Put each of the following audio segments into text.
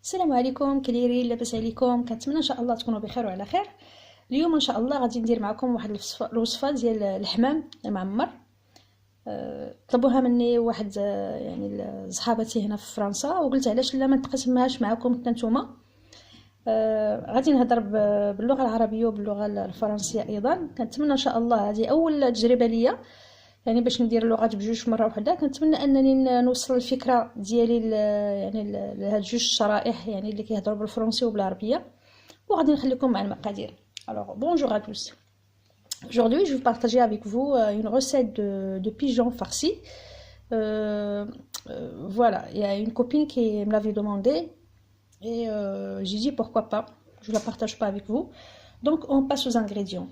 السلام عليكم كدايرين؟ لاباس عليكم؟ كنتمنى ان شاء الله تكونوا بخير وعلى خير. اليوم ان شاء الله غادي ندير معكم واحد الوصفه ديال الحمام المعمر. طلبوها مني واحد يعني صحاباتي هنا في فرنسا، وقلت علاش لا ما نتقاسمهاش معكم حتى نتوما. غادي نهضر باللغه العربيه وباللغه الفرنسيه ايضا. كنتمنى ان شاء الله هذه اول تجربه ليا، يعني باش ندير اللغات بجوج مره واحده. كنتمنى انني نوصل الفكره ديالي يعني لهاد جوج الشرائح، يعني اللي كيهضروا بالفرنسي وبالعربيه. وغادي نخليكم مع المقادير. Alors bonjour à tous. Aujourd'hui, je vais partager avec vous une recette de pigeon farci. Voilà, il y a une copine qui me l'avait demandé et j'ai dit pourquoi pas. Je la partage pas avec vous. Donc on passe aux ingrédients.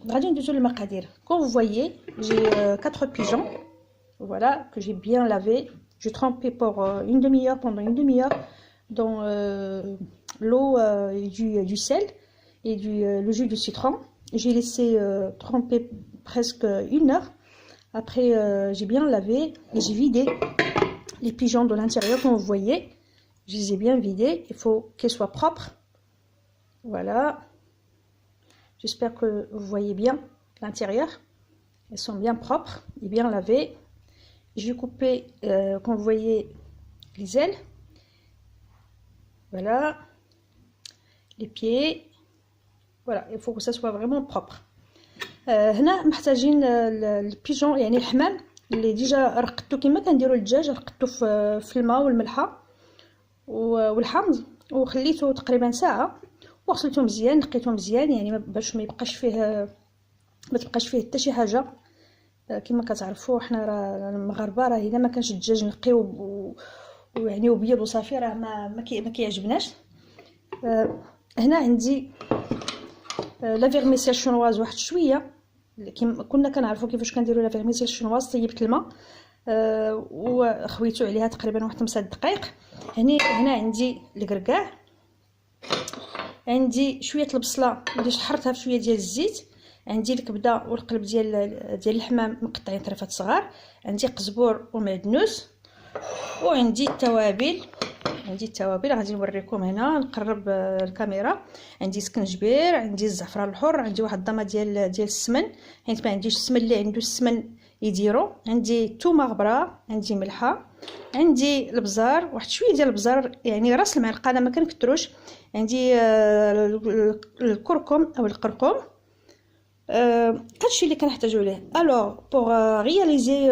Comme vous voyez, j'ai 4 pigeons, voilà, que j'ai bien lavé. J'ai trempé pour une demi-heure, pendant une demi-heure, dans l'eau et du sel et le jus de citron. J'ai laissé tremper presque une heure. Après, j'ai bien lavé et j'ai vidé les pigeons de l'intérieur, comme vous voyez. Je les ai bien vidés. Il faut qu'elles soient propres. Voilà. J'espère que vous voyez bien l'intérieur. Elles sont bien propres et bien lavées. J'ai coupé, comme vous voyez, les ailes. Voilà. Les pieds. Voilà, il faut que ça soit vraiment propre. هنا محتاجين البيجون، يعني الحمام اللي ديجا رقدتو كما كنديروا الدجاج، رقدتو في الماء والملحه والحمض، وخليته تقريبا ساعه، وغسلته مزيان، نقيته مزيان، يعني باش ما تبقاش فيه حتى شي حاجه. كما كتعرفوا حنا راه المغاربه، راه الا ما كانش الدجاج نقي ويعني وبيض وصافي راه ما كيعجبناش. هنا عندي لا فيرميسيل شونواز واحد شويه، كيما كنا كنعرفوا كيفاش كنديروا لا فيرميسيل شونواز. طيبت الماء وخويتو عليها تقريبا واحد 5 دقائق. هنا عندي الكركاع، عندي شويه البصله اللي شحرتها في شويه ديال الزيت، عندي الكبده والقلب ديال الحمام مقطعين طريفات صغار، عندي قزبور ومعدنوس، وعندي التوابل. غادي نوريكم هنا، نقرب الكاميرا. عندي سكنجبير، عندي الزعفران الحر، عندي واحد الضمه ديال السمن، حيت ما عنديش السمن، اللي عنده السمن يديرو. عندي الثومه غبره، عندي ملحه، عندي البزار، واحد شويه ديال البزار، يعني راس المعلقه، انا ما كنكثروش. عندي الكركم او القرقم. هادشي اللي كنحتاجو ليه. الوغ بوغ réaliser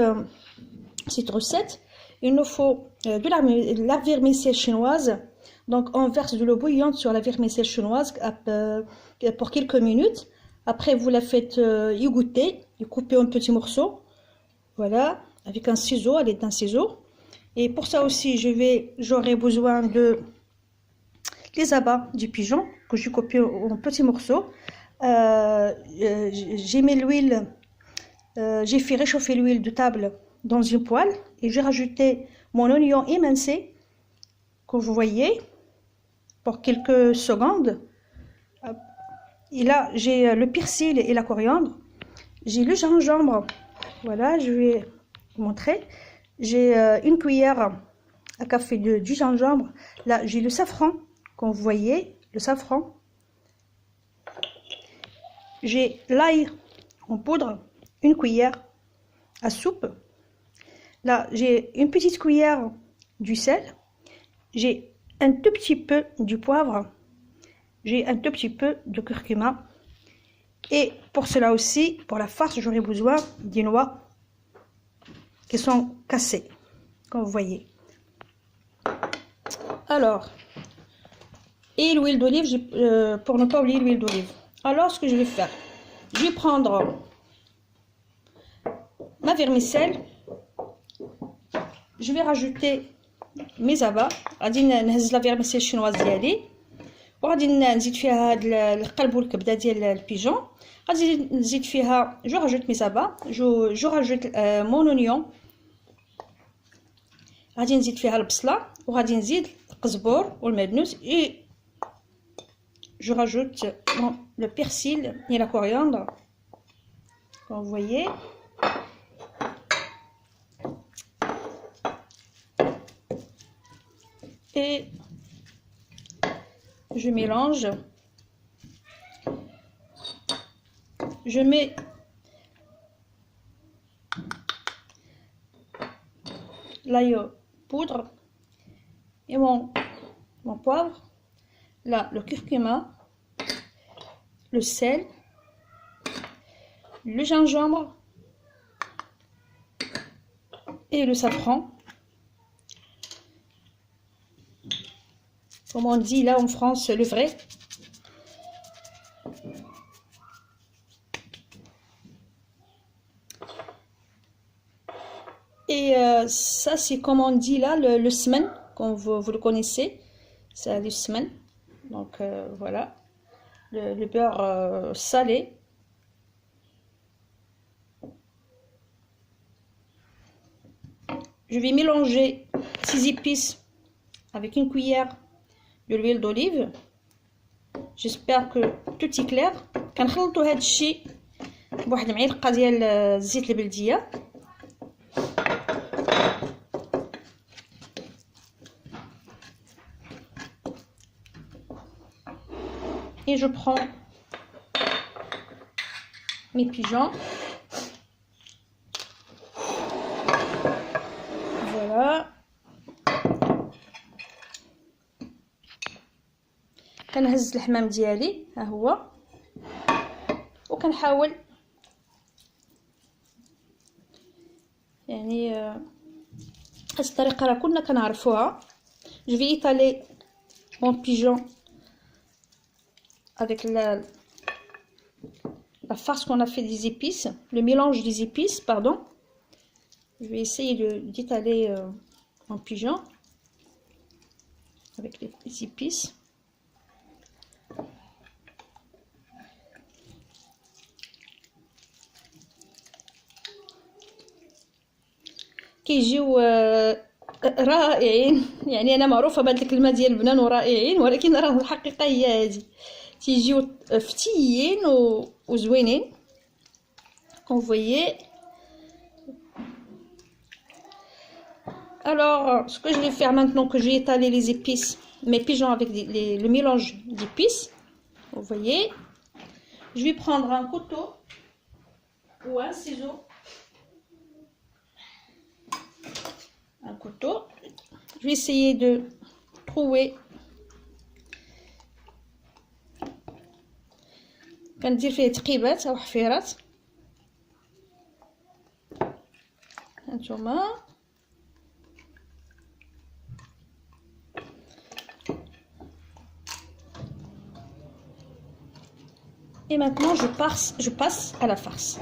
cette recette, il nous faut de la vermicelle chinoise. Donc on verse de l'eau bouillante sur la vermicelle chinoise pour quelques minutes. Après vous la faites égoutter et couper en petits morceaux. Voilà, avec un ciseau, à l'aide d'un ciseau. Et pour ça aussi j'aurai besoin de les abats du pigeon que j'ai coupé en petits morceaux. J'ai mis l'huile, j'ai fait réchauffer l'huile de table dans une poêle et j'ai rajouté mon oignon émincé, que vous voyez, pour quelques secondes. Et là j'ai le persil et la coriandre, j'ai le gingembre, voilà, je vais vous montrer. J'ai une cuillère à café du gingembre. Là j'ai le safran, comme vous voyez, le safran. J'ai l'ail en poudre, une cuillère à soupe. Là j'ai une petite cuillère du sel, j'ai un tout petit peu du poivre, j'ai un tout petit peu de curcuma. Et pour cela aussi, pour la farce, j'aurai besoin des noix qui sont cassées, comme vous voyez. Alors, et l'huile d'olive, pour ne pas oublier l'huile d'olive. Alors ce que je vais faire, je vais prendre ma vermicelle, je vais rajouter mes abats. غادي نهز لا فيرميسيل شينواز ديالي، وغادي نزيد فيها هاد القلب والكبده ديال البيجون. غادي نزيد فيها جو راجوت مي زابا، جو راجوت مون اونيون، غادي نزيد فيها البصله، وغادي نزيد القزبور والمعدنوس، et je rajoute le persil et la coriandre, comme vous voyez. Et je mélange. Je mets l'ail poudre et mon poivre. Là, le curcuma, le sel, le gingembre et le safran. Comme on dit là en France, le vrai. Et ça, c'est comme on dit là, le semen, comme vous le connaissez. C'est le semen. Donc voilà, le beurre salé. Je vais mélanger ces épices avec une cuillère de l'huile d'olive. J'espère que tout est clair. كنخلطوا هذا الشيء بواحد المعلقه ديال الزيت البلديه. Et je prends mes pigeons. Voilà. كنهز الحمام ديالي ها هو وكنحاول يعني هاد الطريقه راه كنا كنعرفوها. Je vais étaler mon pigeon avec la farce qu'on a fait des épices, le mélange des épices, pardon. Je vais essayer d'étaler mon pigeon avec les épices. كيجيو رائعين. يعني انا معروفه بهاد الكلمه ديال البنان ورائعين، ولكن راه الحقيقه هي هذه. تيجيو فتيين وزوينين. Vous voyez. Alors, ce que je vais faire maintenant que j'ai étalé les épices, mes pigeons avec le mélange d'épices, vous voyez, je vais prendre un couteau ou un ciseau. Un couteau. Je vais essayer de trouver. كندير فيه تقيبات او حفيرات. هانتوما et maintenant je passe à la farce.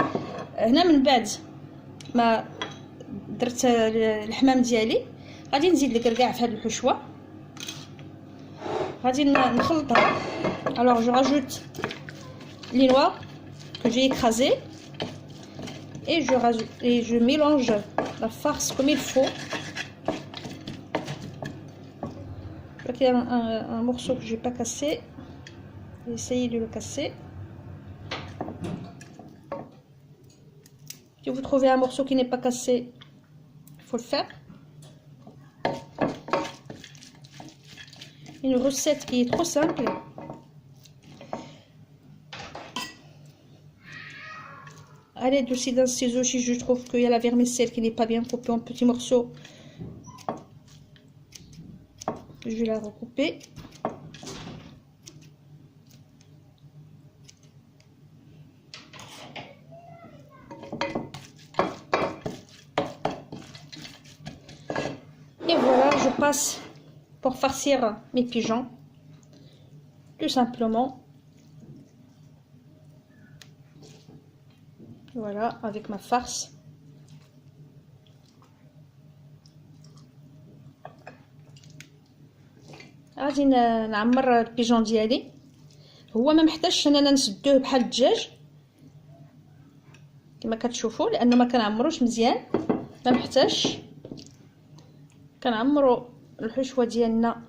هنا من بعد ما درت الحمام ديالي غادي نزيد الكركاع في هذه الحشوه، غادي نخلطها. alors je rajoute les noix que j'ai écrasées et je mélange la farce comme il faut. Je vois qu'il y a un morceau que j'ai pas cassé. Je vais essayer de le casser. Si vous trouvez un morceau qui n'est pas cassé, il faut le faire. Une recette qui est trop simple. À l'aide aussi d'un ciseau, si je trouve qu'il y a la vermicelle qui n'est pas bien coupée en petits morceaux, je vais la recouper. Et voilà, je passe pour farcir mes pigeons, tout simplement. Voilà, avec ma farce. غادي نعمر البيجون ديالي. هو ما محتاجش اننا نسدوه بحال الدجاج كما كتشوفوا، لانه ما كنعمروش مزيان. ما محتاجش، كنعمروا الحشوه ديالنا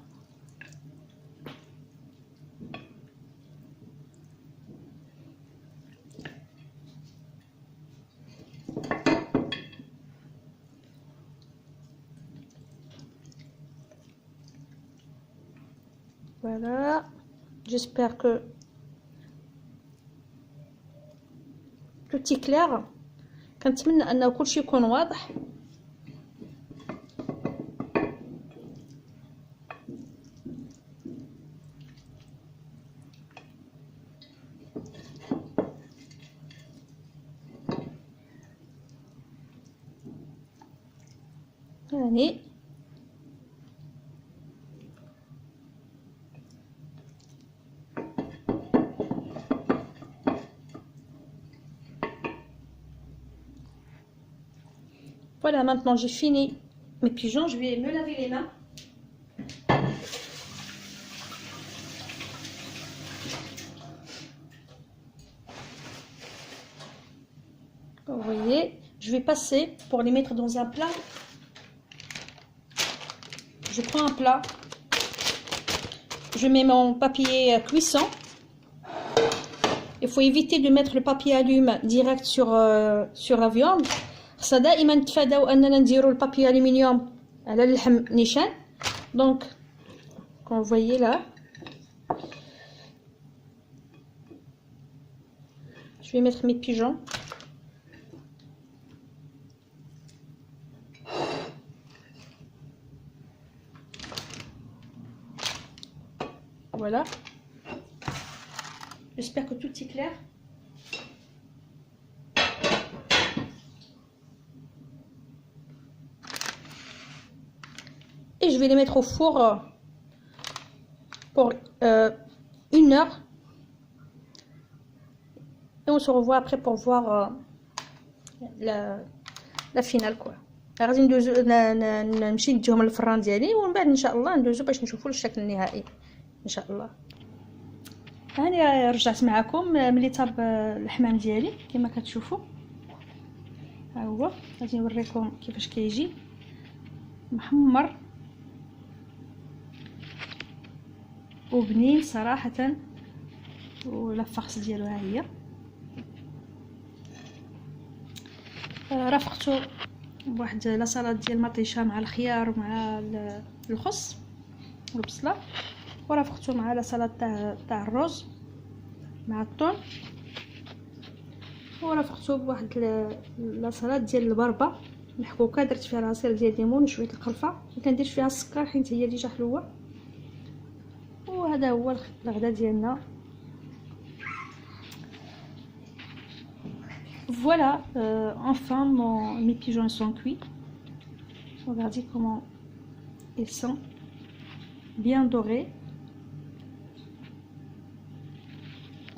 voilà. j'espère que tout est clair. كنتمنى ان كلشي يكون واضح. يعني voilà, maintenant j'ai fini mes pigeons, je vais me laver les mains. Vous voyez, je vais passer pour les mettre dans un plat. Je prends un plat, je mets mon papier cuisson. Il faut éviter de mettre le papier allume direct sur la viande. خاصنا دائما نتفاداو اننا نديرو البابي الومنيوم على اللحم نيشان. Donc comme vous voyez là, je vais mettre mes pigeons. Voilà, j'espère que tout est clair. Et je vais les mettre au four pour 1 heure. Et on se revoit après pour voir la finale quoi. غادي ندوزو نمشي نديهم للفران ديالي ومن بعد ان شاء الله ندوزو باش نشوفوا الشكل النهائي ان شاء الله. هاني رجعت معكم ملي طاب الحمام ديالي كما كتشوفوا. ها هو غادي نوريكم كيفاش كيجي محمر وبنين صراحه. ولا الفخص ديالو ها هي. رافقته بواحد لا سلطه ديال المطيشه مع الخيار مع الخس والبصله. ورافقته مع لا سلطه تاع الرز مع الثوم. ورافقته بواحد لا سلطه ديال البربه محكوكه. درت فيها العصير ديال الليمون وشويه القرفه وكندير فيها السكر حيت هي ديجا حلوه. وهذا هو الغدا ديالنا. Voilà, enfin mes pigeons sont cuits. Regardez comment ils sont bien dorés,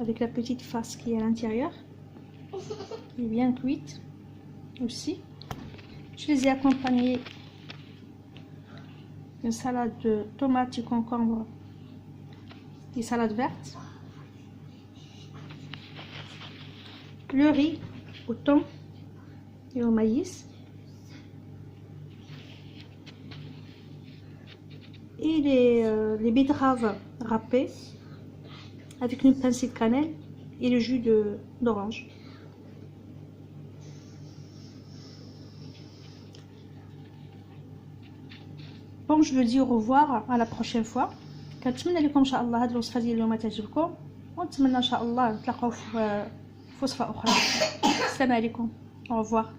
avec la petite face qui est à l'intérieur, qui est bien cuite aussi. Je les ai accompagnés d'une salade de tomates et concombre et salade verte, le riz au thon et au maïs, et les betteraves râpées avec une pincée de cannelle et le jus d'orange. Bon, je vous dis au revoir à la prochaine fois. كنتمنى لكم ان شاء الله هذه الوصفه ديال اليوم تعجبكم ونتمنى ان شاء الله نتلاقاو في وصفه اخرى. السلام عليكم. au revoir.